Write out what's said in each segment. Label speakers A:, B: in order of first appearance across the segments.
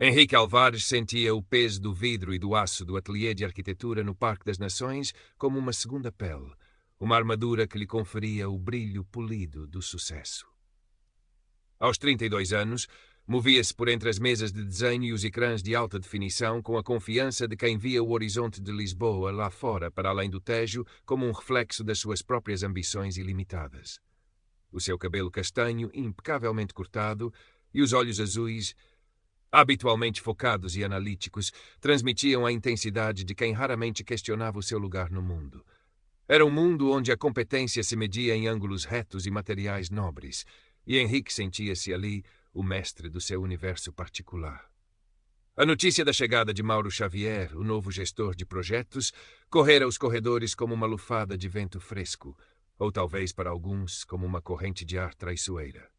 A: Henrique Alvares sentia o peso do vidro e do aço do ateliê de arquitetura no Parque das Nações como uma segunda pele, uma armadura que lhe conferia o brilho polido do sucesso. Aos 32 anos, movia-se por entre as mesas de desenho e os ecrãs de alta definição com a confiança de quem via o horizonte de Lisboa lá fora, para além do Tejo, como um reflexo das suas próprias ambições ilimitadas. O seu cabelo castanho, impecavelmente cortado, e os olhos azuis, habitualmente focados e analíticos, transmitiam a intensidade de quem raramente questionava o seu lugar no mundo. Era um mundo onde a competência se media em ângulos retos e materiais nobres, e Henrique sentia-se ali o mestre do seu universo particular. A notícia da chegada de Mauro Xavier, o novo gestor de projetos, correra os corredores como uma lufada de vento fresco, ou talvez para alguns como uma corrente de ar traiçoeira.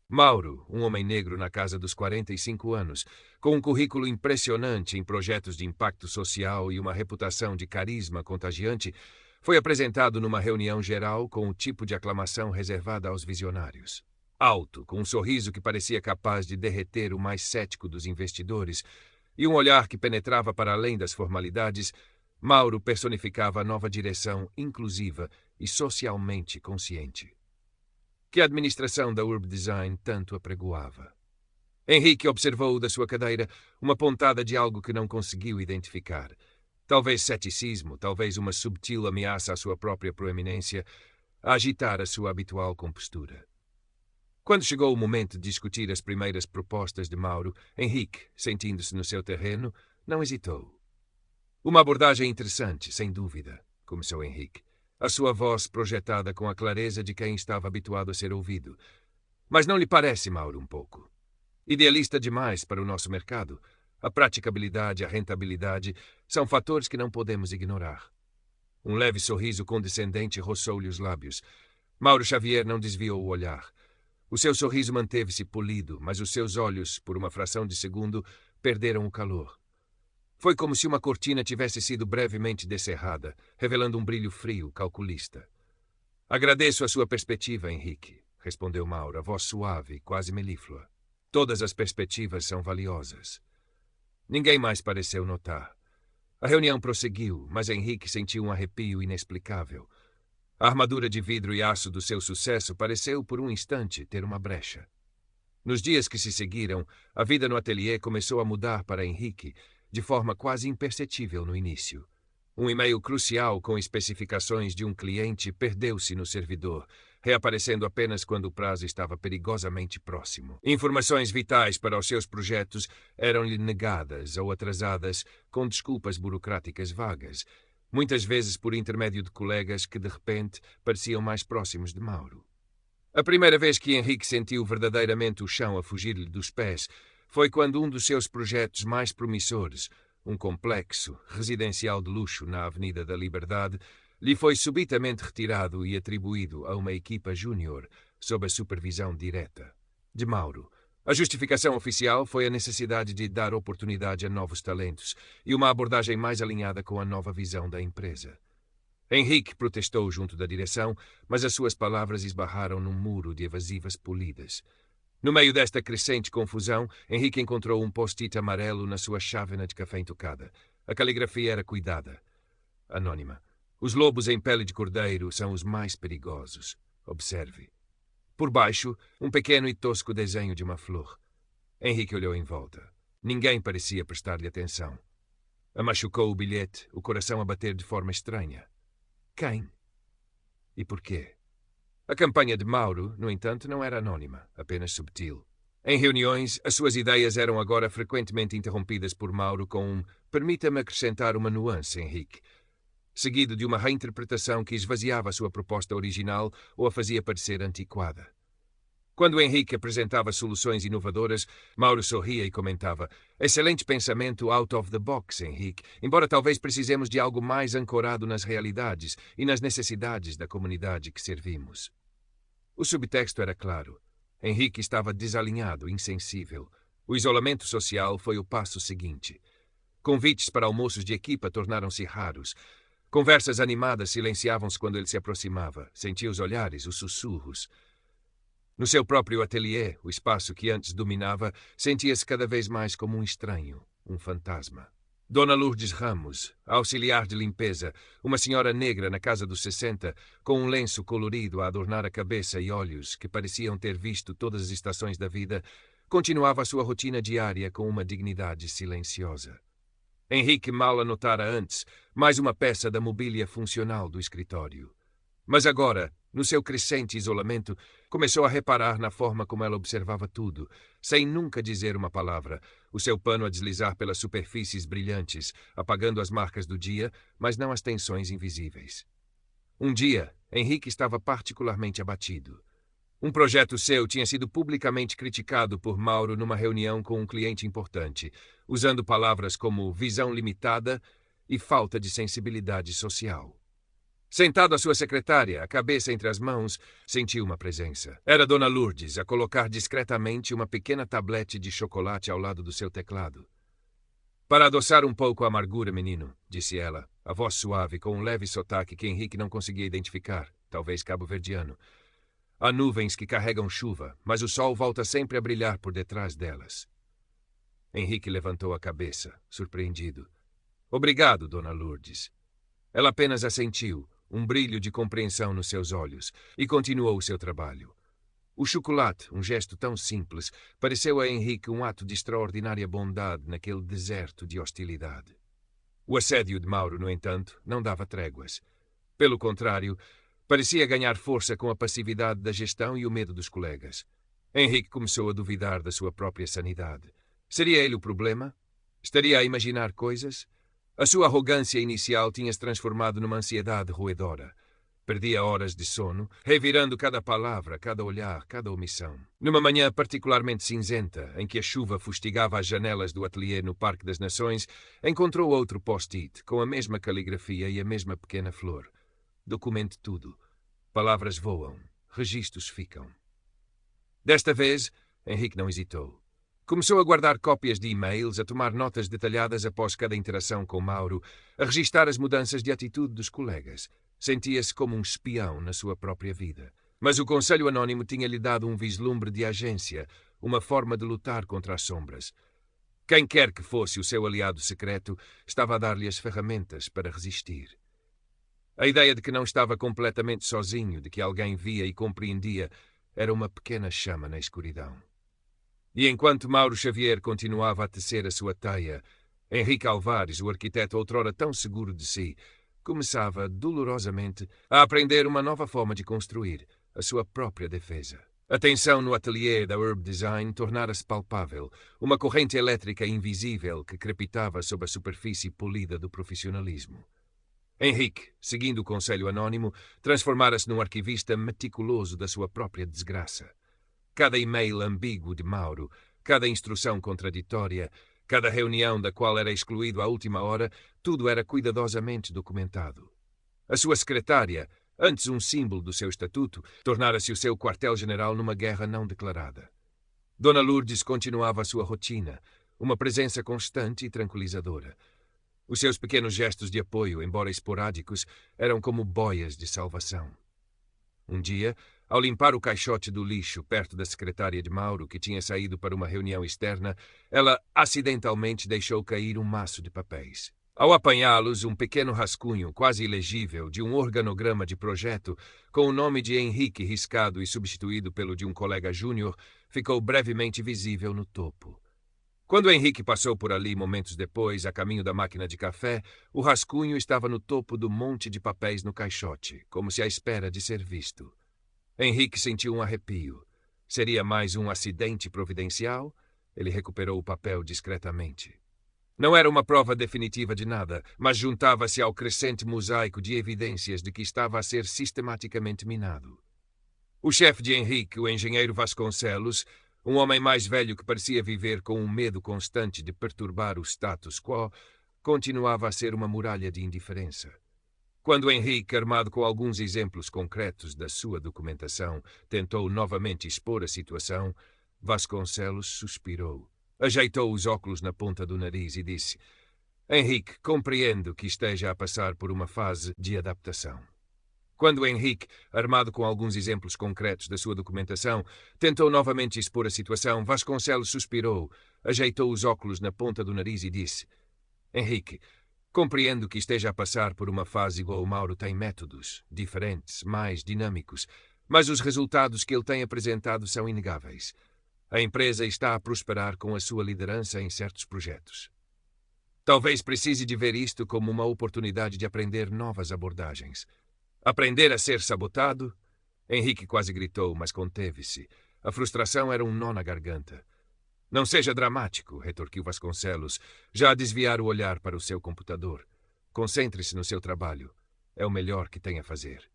A: Mauro, um homem negro na casa dos 45 anos, com um currículo impressionante em projetos de impacto social e uma reputação de carisma contagiante, foi apresentado numa reunião geral com o tipo de aclamação reservada aos visionários. Alto, com um sorriso que parecia capaz de derreter o mais cético dos investidores e um olhar que penetrava para além das formalidades, Mauro personificava a nova direção inclusiva e socialmente consciente que a administração da Urb Design tanto apregoava. Henrique observou da sua cadeira uma pontada de algo que não conseguiu identificar. Talvez ceticismo, talvez uma subtil ameaça à sua própria proeminência, a agitar a sua habitual compostura. Quando chegou o momento de discutir as primeiras propostas de Mauro, Henrique, sentindo-se no seu terreno, não hesitou. Uma abordagem interessante, sem dúvida, começou Henrique, a sua voz projetada com a clareza de quem estava habituado a ser ouvido. Mas não lhe parece, Mauro, um pouco? Idealista demais para o nosso mercado. A praticabilidade e a rentabilidade são fatores que não podemos ignorar. Um leve sorriso condescendente roçou-lhe os lábios. Mauro Xavier não desviou o olhar. O seu sorriso manteve-se polido, mas os seus olhos, por uma fração de segundo, perderam o calor. Foi como se uma cortina tivesse sido brevemente descerrada, revelando um brilho frio, calculista. Agradeço a sua perspectiva, Henrique, respondeu Mauro, a voz suave, quase melíflua. Todas as perspectivas são valiosas. Ninguém mais pareceu notar. A reunião prosseguiu, mas Henrique sentiu um arrepio inexplicável. A armadura de vidro e aço do seu sucesso pareceu, por um instante, ter uma brecha. Nos dias que se seguiram, a vida no ateliê começou a mudar para Henrique, de forma quase imperceptível no início. Um e-mail crucial com especificações de um cliente perdeu-se no servidor, reaparecendo apenas quando o prazo estava perigosamente próximo. Informações vitais para os seus projetos eram-lhe negadas ou atrasadas com desculpas burocráticas vagas, muitas vezes por intermédio de colegas que, de repente, pareciam mais próximos de Mauro. A primeira vez que Henrique sentiu verdadeiramente o chão a fugir-lhe dos pés foi quando um dos seus projetos mais promissores, um complexo residencial de luxo na Avenida da Liberdade, lhe foi subitamente retirado e atribuído a uma equipa júnior, sob a supervisão direta de Mauro. A justificação oficial foi a necessidade de dar oportunidade a novos talentos e uma abordagem mais alinhada com a nova visão da empresa. Henrique protestou junto da direção, mas as suas palavras esbarraram num muro de evasivas polidas. No meio desta crescente confusão, Henrique encontrou um post-it amarelo na sua chávena de café entucada. A caligrafia era cuidada. Anônima. Os lobos em pele de cordeiro são os mais perigosos. Observe. Por baixo, um pequeno e tosco desenho de uma flor. Henrique olhou em volta. Ninguém parecia prestar-lhe atenção. Machucou o bilhete, o coração a bater de forma estranha. Quem? E porquê? A campanha de Mauro, no entanto, não era anônima, apenas subtil. Em reuniões, as suas ideias eram agora frequentemente interrompidas por Mauro com um "permita-me acrescentar uma nuance, Henrique", seguido de uma reinterpretação que esvaziava a sua proposta original ou a fazia parecer antiquada. Quando Henrique apresentava soluções inovadoras, Mauro sorria e comentava: "Excelente pensamento out of the box, Henrique, embora talvez precisemos de algo mais ancorado nas realidades e nas necessidades da comunidade que servimos." O subtexto era claro. Henrique estava desalinhado, insensível. O isolamento social foi o passo seguinte. Convites para almoços de equipa tornaram-se raros. Conversas animadas silenciavam-se quando ele se aproximava. Sentia os olhares, os sussurros. No seu próprio ateliê, o espaço que antes dominava, sentia-se cada vez mais como um estranho, um fantasma. Dona Lourdes Ramos, auxiliar de limpeza, uma senhora negra na casa dos 60, com um lenço colorido a adornar a cabeça e olhos que pareciam ter visto todas as estações da vida, continuava a sua rotina diária com uma dignidade silenciosa. Henrique mal a notara antes, mais uma peça da mobília funcional do escritório. Mas agora, no seu crescente isolamento, começou a reparar na forma como ela observava tudo, sem nunca dizer uma palavra, o seu pano a deslizar pelas superfícies brilhantes, apagando as marcas do dia, mas não as tensões invisíveis. Um dia, Henrique estava particularmente abatido. Um projeto seu tinha sido publicamente criticado por Mauro numa reunião com um cliente importante, usando palavras como visão limitada e falta de sensibilidade social. Sentado à sua secretária, a cabeça entre as mãos, sentiu uma presença. Era Dona Lourdes, a colocar discretamente uma pequena tablete de chocolate ao lado do seu teclado. Para adoçar um pouco a amargura, menino, disse ela, a voz suave, com um leve sotaque que Henrique não conseguia identificar, talvez cabo-verdiano. Há nuvens que carregam chuva, mas o sol volta sempre a brilhar por detrás delas. Henrique levantou a cabeça, surpreendido. Obrigado, Dona Lourdes. Ela apenas assentiu, um brilho de compreensão nos seus olhos, e continuou o seu trabalho. O chocolate, um gesto tão simples, pareceu a Henrique um ato de extraordinária bondade naquele deserto de hostilidade. O assédio de Mauro, no entanto, não dava tréguas. Pelo contrário, parecia ganhar força com a passividade da gestão e o medo dos colegas. Henrique começou a duvidar da sua própria sanidade. Seria ele o problema? Estaria a imaginar coisas? A sua arrogância inicial tinha-se transformado numa ansiedade roedora. Perdia horas de sono, revirando cada palavra, cada olhar, cada omissão. Numa manhã particularmente cinzenta, em que a chuva fustigava as janelas do ateliê no Parque das Nações, encontrou outro post-it, com a mesma caligrafia e a mesma pequena flor. Documente tudo. Palavras voam, registros ficam. Desta vez, Henrique não hesitou. Começou a guardar cópias de e-mails, a tomar notas detalhadas após cada interação com Mauro, a registar as mudanças de atitude dos colegas. Sentia-se como um espião na sua própria vida. Mas o Conselho Anónimo tinha-lhe dado um vislumbre de agência, uma forma de lutar contra as sombras. Quem quer que fosse o seu aliado secreto, estava a dar-lhe as ferramentas para resistir. A ideia de que não estava completamente sozinho, de que alguém via e compreendia, era uma pequena chama na escuridão. E enquanto Mauro Xavier continuava a tecer a sua teia, Henrique Alvares, o arquiteto outrora tão seguro de si, começava, dolorosamente, a aprender uma nova forma de construir, a sua própria defesa. A tensão no ateliê da Urb Design tornara-se palpável, uma corrente elétrica invisível que crepitava sob a superfície polida do profissionalismo. Henrique, seguindo o Conselho Anónimo, transformara-se num arquivista meticuloso da sua própria desgraça. Cada e-mail ambíguo de Mauro, cada instrução contraditória, cada reunião da qual era excluído à última hora, tudo era cuidadosamente documentado. A sua secretária, antes um símbolo do seu estatuto, tornara-se o seu quartel-general numa guerra não declarada. Dona Lourdes continuava a sua rotina, uma presença constante e tranquilizadora. Os seus pequenos gestos de apoio, embora esporádicos, eram como boias de salvação. Um dia, ao limpar o caixote do lixo perto da secretária de Mauro, que tinha saído para uma reunião externa, ela acidentalmente deixou cair um maço de papéis. Ao apanhá-los, um pequeno rascunho, quase ilegível, de um organograma de projeto, com o nome de Henrique riscado e substituído pelo de um colega júnior, ficou brevemente visível no topo. Quando Henrique passou por ali momentos depois, a caminho da máquina de café, o rascunho estava no topo do monte de papéis no caixote, como se à espera de ser visto. Henrique sentiu um arrepio. Seria mais um acidente providencial? Ele recuperou o papel discretamente. Não era uma prova definitiva de nada, mas juntava-se ao crescente mosaico de evidências de que estava a ser sistematicamente minado. O chefe de Henrique, o engenheiro Vasconcelos, um homem mais velho que parecia viver com um medo constante de perturbar o status quo, continuava a ser uma muralha de indiferença. Quando Henrique, armado com alguns exemplos concretos da sua documentação, tentou novamente expor a situação, Vasconcelos suspirou, ajeitou os óculos na ponta do nariz e disse: Henrique, compreendo que esteja a passar por uma fase de adaptação. Quando Henrique, armado com alguns exemplos concretos da sua documentação, tentou novamente expor a situação, Vasconcelos suspirou, ajeitou os óculos na ponta do nariz e disse: Henrique, compreendo que esteja a passar por uma fase igual o Mauro tem métodos, diferentes, mais dinâmicos, mas os resultados que ele tem apresentado são inegáveis. A empresa está a prosperar com a sua liderança em certos projetos. Talvez precise de ver isto como uma oportunidade de aprender novas abordagens. Aprender a ser sabotado? Henrique quase gritou, mas conteve-se. A frustração era um nó na garganta. Não seja dramático, retorquiu Vasconcelos, já a desviar o olhar para o seu computador. Concentre-se no seu trabalho. É o melhor que tem a fazer.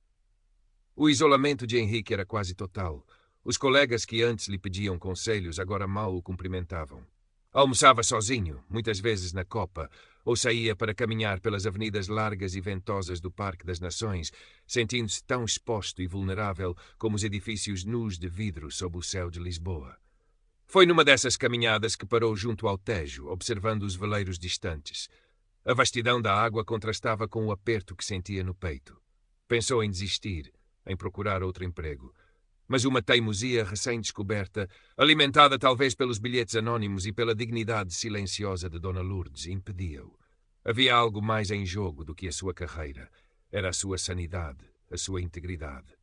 A: O isolamento de Henrique era quase total. Os colegas que antes lhe pediam conselhos agora mal o cumprimentavam. Almoçava sozinho, muitas vezes na copa, ou saía para caminhar pelas avenidas largas e ventosas do Parque das Nações, sentindo-se tão exposto e vulnerável como os edifícios nus de vidro sob o céu de Lisboa. Foi numa dessas caminhadas que parou junto ao Tejo, observando os veleiros distantes. A vastidão da água contrastava com o aperto que sentia no peito. Pensou em desistir, em procurar outro emprego. Mas uma teimosia recém-descoberta, alimentada talvez pelos bilhetes anónimos e pela dignidade silenciosa de Dona Lourdes, impedia-o. Havia algo mais em jogo do que a sua carreira. Era a sua sanidade, a sua integridade.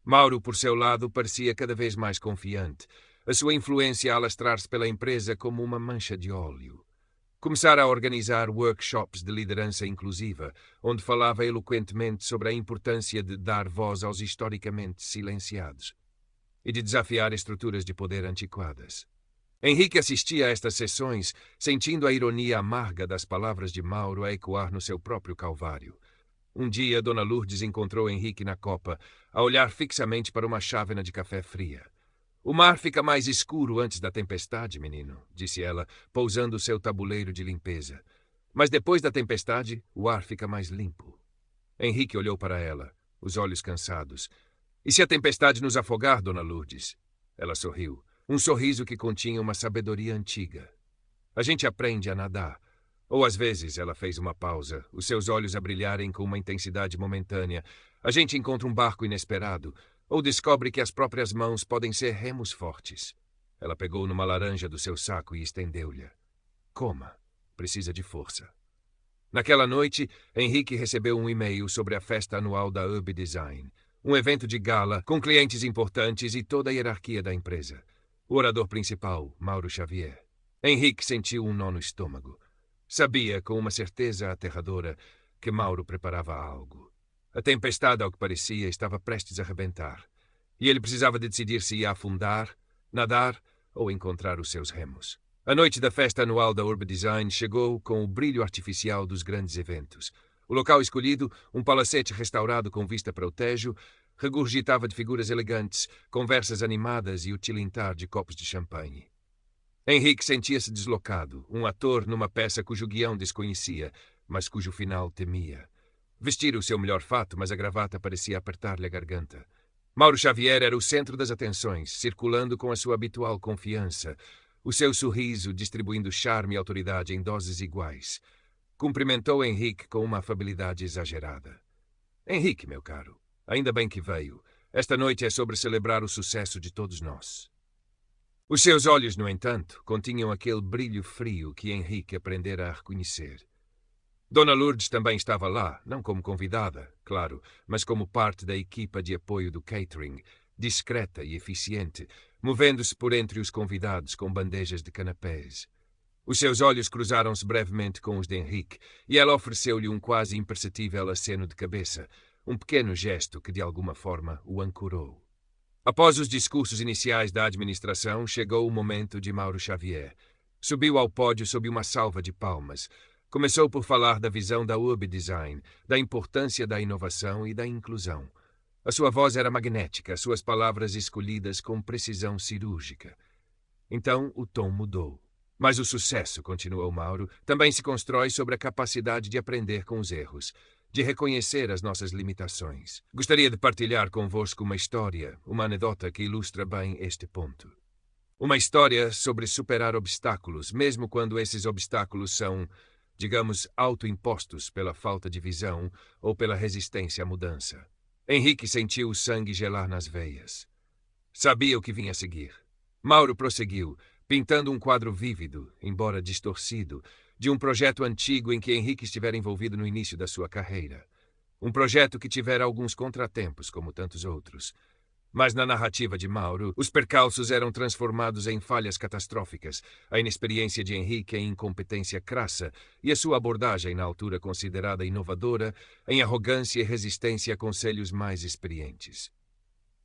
A: Mauro, por seu lado, parecia cada vez mais confiante, a sua influência a alastrar-se pela empresa como uma mancha de óleo. Começara a organizar workshops de liderança inclusiva, onde falava eloquentemente sobre a importância de dar voz aos historicamente silenciados e de desafiar estruturas de poder antiquadas. Henrique assistia a estas sessões, sentindo a ironia amarga das palavras de Mauro a ecoar no seu próprio calvário. Um dia, Dona Lourdes encontrou Henrique na copa, a olhar fixamente para uma chávena de café fria. O mar fica mais escuro antes da tempestade, menino, disse ela, pousando o seu tabuleiro de limpeza. Mas depois da tempestade, o ar fica mais limpo. Henrique olhou para ela, os olhos cansados. E se a tempestade nos afogar, Dona Lourdes? Ela sorriu, um sorriso que continha uma sabedoria antiga. A gente aprende a nadar. Ou às vezes, ela fez uma pausa, os seus olhos a brilharem com uma intensidade momentânea. A gente encontra um barco inesperado, ou descobre que as próprias mãos podem ser remos fortes. Ela pegou numa laranja do seu saco e estendeu-lhe. Coma. Precisa de força. Naquela noite, Henrique recebeu um e-mail sobre a festa anual da Urb Design, um evento de gala com clientes importantes e toda a hierarquia da empresa. O orador principal, Mauro Xavier. Henrique sentiu um nó no estômago. Sabia, com uma certeza aterradora, que Mauro preparava algo. A tempestade, ao que parecia, estava prestes a rebentar. E ele precisava de decidir se ia afundar, nadar ou encontrar os seus remos. A noite da festa anual da Urb Design chegou com o brilho artificial dos grandes eventos. O local escolhido, um palacete restaurado com vista para o Tejo, regurgitava de figuras elegantes, conversas animadas e o tilintar de copos de champanhe. Henrique sentia-se deslocado, um ator numa peça cujo guião desconhecia, mas cujo final temia. Vestira o seu melhor fato, mas a gravata parecia apertar-lhe a garganta. Mauro Xavier era o centro das atenções, circulando com a sua habitual confiança, o seu sorriso distribuindo charme e autoridade em doses iguais. Cumprimentou Henrique com uma afabilidade exagerada. Henrique, meu caro, ainda bem que veio. Esta noite é sobre celebrar o sucesso de todos nós. Os seus olhos, no entanto, continham aquele brilho frio que Henrique aprendera a reconhecer. Dona Lourdes também estava lá, não como convidada, claro, mas como parte da equipa de apoio do catering, discreta e eficiente, movendo-se por entre os convidados com bandejas de canapés. Os seus olhos cruzaram-se brevemente com os de Henrique e ela ofereceu-lhe um quase imperceptível aceno de cabeça, um pequeno gesto que de alguma forma o ancorou. Após os discursos iniciais da administração, chegou o momento de Mauro Xavier. Subiu ao pódio sob uma salva de palmas. Começou por falar da visão da Urb Design, da importância da inovação e da inclusão. A sua voz era magnética, suas palavras escolhidas com precisão cirúrgica. Então o tom mudou. Mas o sucesso, continuou Mauro, também se constrói sobre a capacidade de aprender com os erros, de reconhecer as nossas limitações. Gostaria de partilhar convosco uma história, uma anedota que ilustra bem este ponto. Uma história sobre superar obstáculos, mesmo quando esses obstáculos são, digamos, autoimpostos pela falta de visão ou pela resistência à mudança. Henrique sentiu o sangue gelar nas veias. Sabia o que vinha a seguir. Mauro prosseguiu, pintando um quadro vívido, embora distorcido, de um projeto antigo em que Henrique estivera envolvido no início da sua carreira. Um projeto que tivera alguns contratempos, como tantos outros. Mas na narrativa de Mauro, os percalços eram transformados em falhas catastróficas, a inexperiência de Henrique em incompetência crassa e a sua abordagem, na altura considerada inovadora, em arrogância e resistência a conselhos mais experientes.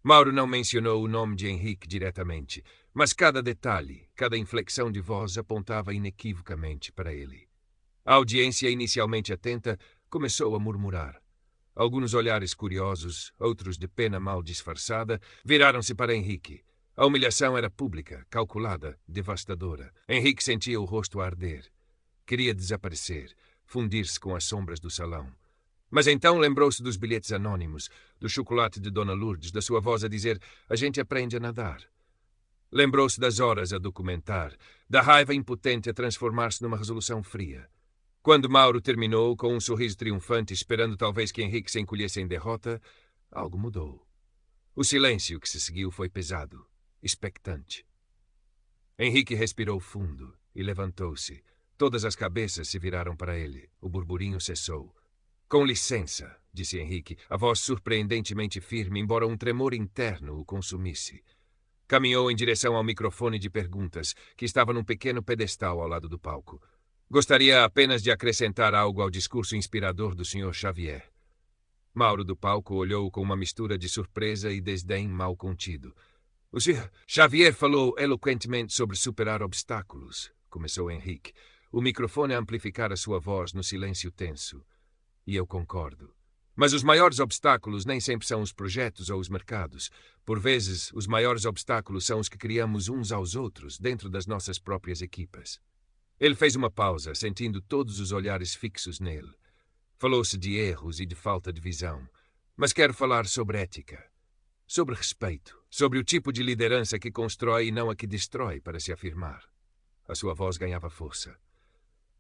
A: Mauro não mencionou o nome de Henrique diretamente, mas cada detalhe, cada inflexão de voz apontava inequivocamente para ele. A audiência, inicialmente atenta, começou a murmurar. Alguns olhares curiosos, outros de pena mal disfarçada, viraram-se para Henrique. A humilhação era pública, calculada, devastadora. Henrique sentia o rosto a arder. Queria desaparecer, fundir-se com as sombras do salão. Mas então lembrou-se dos bilhetes anônimos, do chocolate de Dona Lourdes, da sua voz a dizer: "A gente aprende a nadar". Lembrou-se das horas a documentar, da raiva impotente a transformar-se numa resolução fria. Quando Mauro terminou, com um sorriso triunfante, esperando talvez que Henrique se encolhesse em derrota, algo mudou. O silêncio que se seguiu foi pesado, expectante. Henrique respirou fundo e levantou-se. Todas as cabeças se viraram para ele. O burburinho cessou. "Com licença", disse Henrique, a voz surpreendentemente firme, embora um tremor interno o consumisse. Caminhou em direção ao microfone de perguntas, que estava num pequeno pedestal ao lado do palco. Gostaria apenas de acrescentar algo ao discurso inspirador do Sr. Xavier. Mauro do palco olhou com uma mistura de surpresa e desdém mal contido. "O Sr. Xavier falou eloquentemente sobre superar obstáculos", começou Henrique, o microfone a amplificar a sua voz no silêncio tenso. "E eu concordo. Mas os maiores obstáculos nem sempre são os projetos ou os mercados. Por vezes, os maiores obstáculos são os que criamos uns aos outros, dentro das nossas próprias equipas." Ele fez uma pausa, sentindo todos os olhares fixos nele. Falou-se de erros e de falta de visão. Mas quero falar sobre ética, sobre respeito, sobre o tipo de liderança que constrói e não a que destrói para se afirmar. A sua voz ganhava força.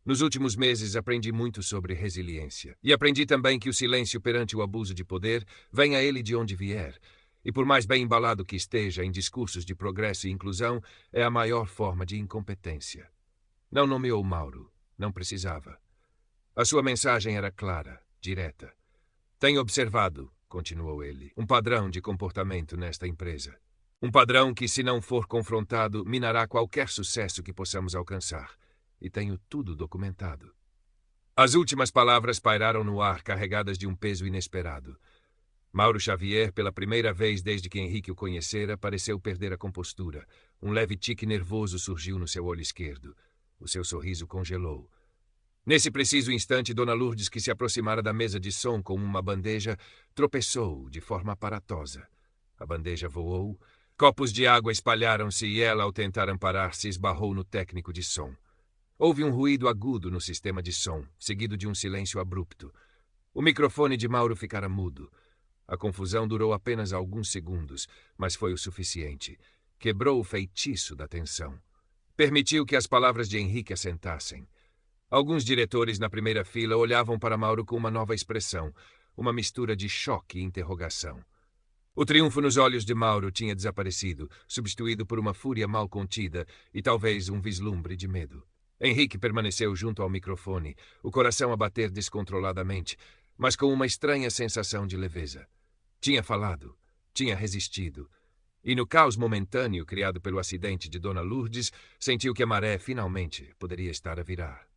A: "Nos últimos meses aprendi muito sobre resiliência. E aprendi também que o silêncio perante o abuso de poder, venha ele de onde vier, e por mais bem embalado que esteja em discursos de progresso e inclusão, é a maior forma de incompetência." Não nomeou Mauro. Não precisava. A sua mensagem era clara, direta. "Tenho observado", continuou ele, "um padrão de comportamento nesta empresa. Um padrão que, se não for confrontado, minará qualquer sucesso que possamos alcançar. E tenho tudo documentado." As últimas palavras pairaram no ar, carregadas de um peso inesperado. Mauro Xavier, pela primeira vez desde que Henrique o conhecera, pareceu perder a compostura. Um leve tique nervoso surgiu no seu olho esquerdo. O seu sorriso congelou. Nesse preciso instante, Dona Lourdes, que se aproximara da mesa de som com uma bandeja, tropeçou de forma aparatosa. A bandeja voou, copos de água espalharam-se e ela, ao tentar amparar-se, esbarrou no técnico de som. Houve um ruído agudo no sistema de som, seguido de um silêncio abrupto. O microfone de Mauro ficara mudo. A confusão durou apenas alguns segundos, mas foi o suficiente. Quebrou o feitiço da tensão. Permitiu que as palavras de Henrique assentassem. Alguns diretores na primeira fila olhavam para Mauro com uma nova expressão, uma mistura de choque e interrogação. O triunfo nos olhos de Mauro tinha desaparecido, substituído por uma fúria mal contida e talvez um vislumbre de medo. Henrique permaneceu junto ao microfone, o coração a bater descontroladamente, mas com uma estranha sensação de leveza. Tinha falado, tinha resistido. E no caos momentâneo criado pelo acidente de Dona Lourdes, sentiu que a maré, finalmente, poderia estar a virar.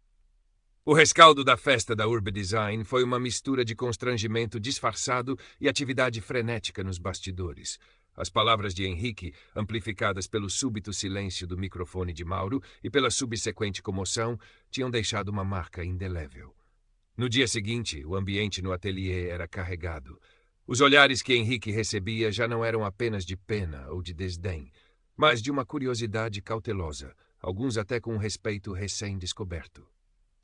A: O rescaldo da festa da Urb Design foi uma mistura de constrangimento disfarçado e atividade frenética nos bastidores. As palavras de Henrique, amplificadas pelo súbito silêncio do microfone de Mauro e pela subsequente comoção, tinham deixado uma marca indelével. No dia seguinte, o ambiente no ateliê era carregado. Os olhares que Henrique recebia já não eram apenas de pena ou de desdém, mas de uma curiosidade cautelosa, alguns até com um respeito recém-descoberto.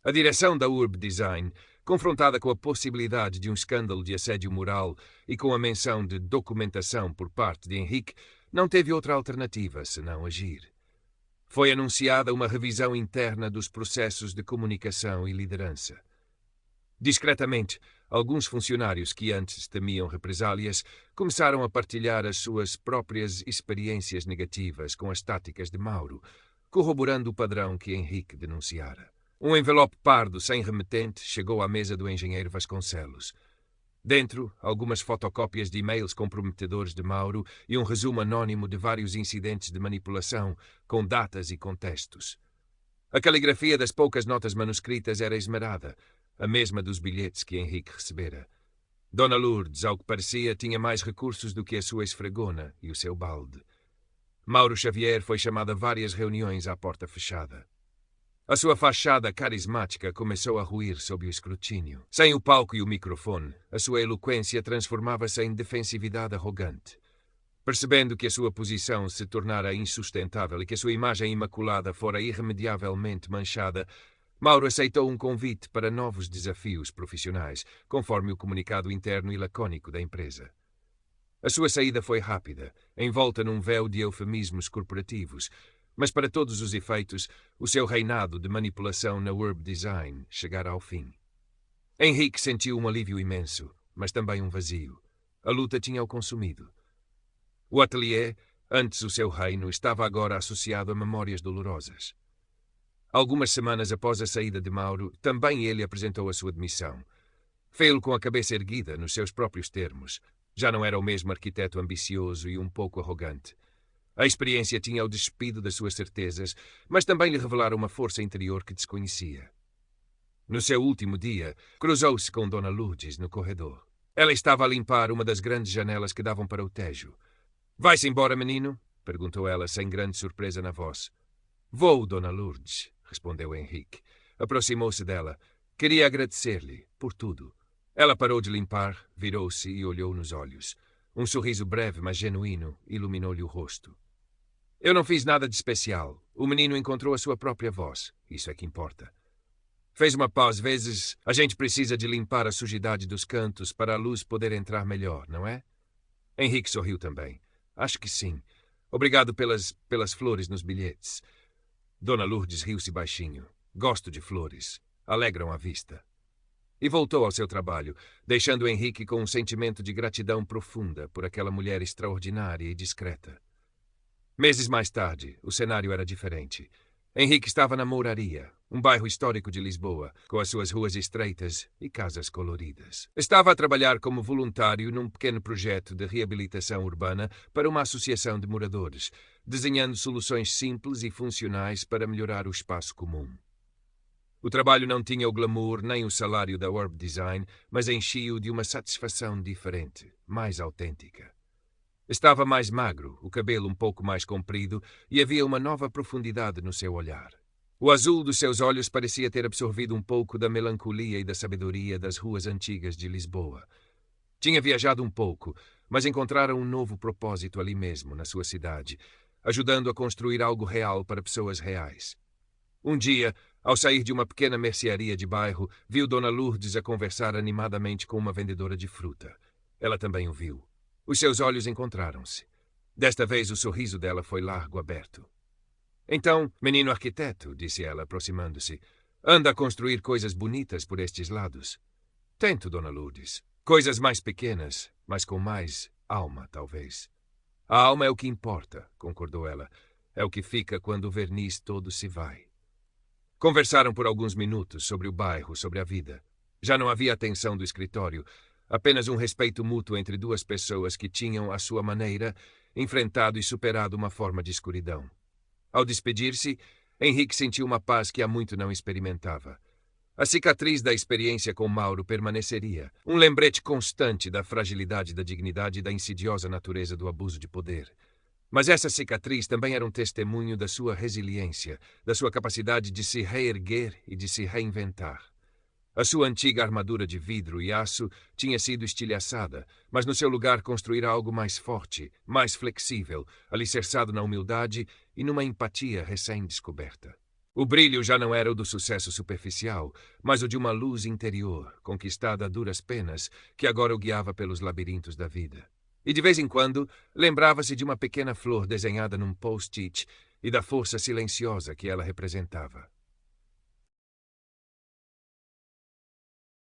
A: A direção da Urb Design, confrontada com a possibilidade de um escândalo de assédio moral e com a menção de documentação por parte de Henrique, não teve outra alternativa senão agir. Foi anunciada uma revisão interna dos processos de comunicação e liderança. Discretamente, alguns funcionários que antes temiam represálias começaram a partilhar as suas próprias experiências negativas com as táticas de Mauro, corroborando o padrão que Henrique denunciara. Um envelope pardo sem remetente chegou à mesa do engenheiro Vasconcelos. Dentro, algumas fotocópias de e-mails comprometedores de Mauro e um resumo anônimo de vários incidentes de manipulação, com datas e contextos. A caligrafia das poucas notas manuscritas era esmerada, a mesma dos bilhetes que Henrique recebera. Dona Lourdes, ao que parecia, tinha mais recursos do que a sua esfregona e o seu balde. Mauro Xavier foi chamado a várias reuniões à porta fechada. A sua fachada carismática começou a ruir sob o escrutínio. Sem o palco e o microfone, a sua eloquência transformava-se em defensividade arrogante. Percebendo que a sua posição se tornara insustentável e que a sua imagem imaculada fora irremediavelmente manchada, Mauro aceitou um convite para novos desafios profissionais, conforme o comunicado interno e lacônico da empresa. A sua saída foi rápida, envolta num véu de eufemismos corporativos, mas para todos os efeitos, o seu reinado de manipulação na Web Design chegara ao fim. Henrique sentiu um alívio imenso, mas também um vazio. A luta tinha-o consumido. O ateliê, antes o seu reino, estava agora associado a memórias dolorosas. Algumas semanas após a saída de Mauro, também ele apresentou a sua demissão. Fê-lo com a cabeça erguida, nos seus próprios termos. Já não era o mesmo arquiteto ambicioso e um pouco arrogante. A experiência tinha-o despido das suas certezas, mas também lhe revelara uma força interior que desconhecia. No seu último dia, cruzou-se com Dona Lourdes no corredor. Ela estava a limpar uma das grandes janelas que davam para o Tejo. "Vai-se embora, menino?" perguntou ela, sem grande surpresa na voz. "Vou, Dona Lourdes", respondeu Henrique. Aproximou-se dela. Queria agradecer-lhe por tudo. Ela parou de limpar, virou-se e olhou nos olhos. Um sorriso breve, mas genuíno, iluminou-lhe o rosto. "Eu não fiz nada de especial. O menino encontrou a sua própria voz. Isso é que importa." Fez uma pausa. "Às vezes, a gente precisa de limpar a sujidade dos cantos para a luz poder entrar melhor, não é?" Henrique sorriu também. "Acho que sim. Obrigado pelas flores nos bilhetes." Dona Lourdes riu-se baixinho. "Gosto de flores. Alegram a vista." E voltou ao seu trabalho, deixando Henrique com um sentimento de gratidão profunda por aquela mulher extraordinária e discreta. Meses mais tarde, o cenário era diferente. Henrique estava na Mouraria, um bairro histórico de Lisboa, com as suas ruas estreitas e casas coloridas. Estava a trabalhar como voluntário num pequeno projeto de reabilitação urbana para uma associação de moradores, desenhando soluções simples e funcionais para melhorar o espaço comum. O trabalho não tinha o glamour nem o salário da Web Design, mas enchia-o de uma satisfação diferente, mais autêntica. Estava mais magro, o cabelo um pouco mais comprido, e havia uma nova profundidade no seu olhar. O azul dos seus olhos parecia ter absorvido um pouco da melancolia e da sabedoria das ruas antigas de Lisboa. Tinha viajado um pouco, mas encontrara um novo propósito ali mesmo, na sua cidade, ajudando a construir algo real para pessoas reais. Um dia, ao sair de uma pequena mercearia de bairro, viu Dona Lourdes a conversar animadamente com uma vendedora de fruta. Ela também o viu. Os seus olhos encontraram-se. Desta vez o sorriso dela foi largo, aberto. "Então, menino arquiteto", disse ela, aproximando-se, "anda a construir coisas bonitas por estes lados?" "Tento, Dona Lourdes. Coisas mais pequenas, mas com mais alma, talvez." "A alma é o que importa", concordou ela. "É o que fica quando o verniz todo se vai." Conversaram por alguns minutos sobre o bairro, sobre a vida. Já não havia a tensão do escritório, apenas um respeito mútuo entre duas pessoas que tinham, à sua maneira, enfrentado e superado uma forma de escuridão. Ao despedir-se, Henrique sentiu uma paz que há muito não experimentava. A cicatriz da experiência com Mauro permaneceria, um lembrete constante da fragilidade da dignidade e da insidiosa natureza do abuso de poder. Mas essa cicatriz também era um testemunho da sua resiliência, da sua capacidade de se reerguer e de se reinventar. A sua antiga armadura de vidro e aço tinha sido estilhaçada, mas no seu lugar construíra algo mais forte, mais flexível, alicerçado na humildade e numa empatia recém-descoberta. O brilho já não era o do sucesso superficial, mas o de uma luz interior, conquistada a duras penas, que agora o guiava pelos labirintos da vida. E de vez em quando, lembrava-se de uma pequena flor desenhada num post-it e da força silenciosa que ela representava.